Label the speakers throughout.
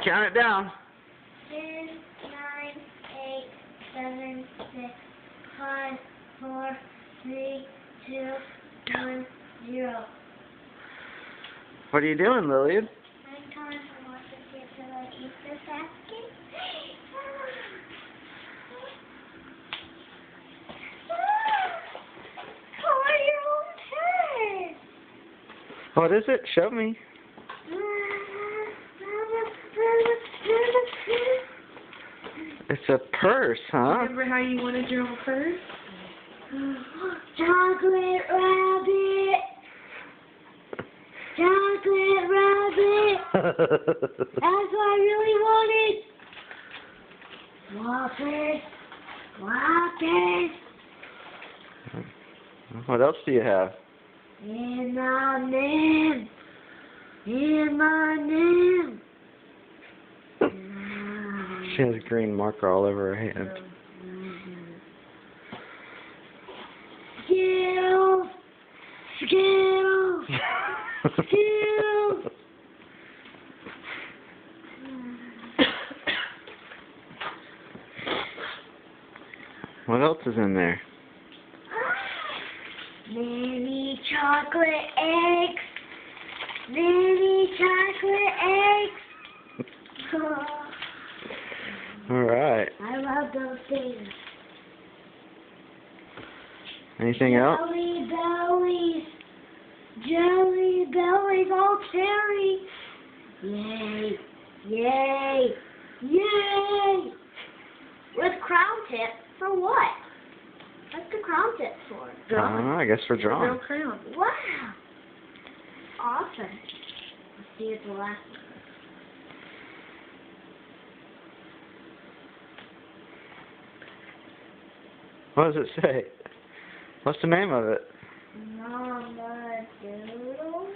Speaker 1: Count it down.
Speaker 2: 10, 9, 8, 7, 6, 5, 4, 3, 2, 1, 0.
Speaker 1: What are you doing, Lillian?
Speaker 2: I'm trying to watch the kids till I eat this basket.
Speaker 1: What is it? Show me. It's a purse, huh?
Speaker 3: Remember how you wanted your own purse?
Speaker 2: Chocolate rabbit! Chocolate rabbit! That's what I really wanted! Whoppers! Whoppers!
Speaker 1: What else do you have?
Speaker 2: M&M!
Speaker 1: She has a green marker all over her hand.
Speaker 2: Skittles! Skittles! Skittles!
Speaker 1: What else is in there?
Speaker 2: Mini chocolate eggs! Mini chocolate eggs!
Speaker 1: Alright.
Speaker 2: I love those things.
Speaker 1: Anything else?
Speaker 2: Jelly bellies! Jelly bellies, all cherry! Yay! Yay! Yay! With crown tip, for what? What's the crown tip for?
Speaker 1: I don't know, I guess for
Speaker 3: Real
Speaker 1: drawing.
Speaker 3: crown.
Speaker 2: Wow! Awesome. Let's see if the last one.
Speaker 1: What does it say? What's the name of it?
Speaker 2: Mama Doodle,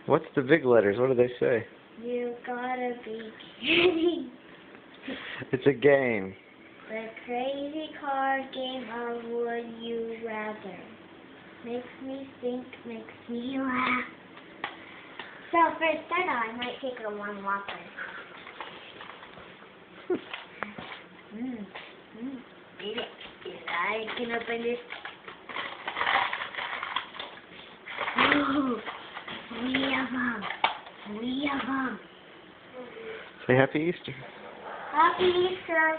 Speaker 1: What's the big letters? What do they say?
Speaker 2: you gotta be kidding.
Speaker 1: It's a game.
Speaker 2: The crazy card game of Would You Rather. Makes me think, makes me laugh. So for start I might take a one Whopper. I can open this. Ooh, 3 of them. 3 of them.
Speaker 1: Say Happy Easter.
Speaker 2: Happy Easter.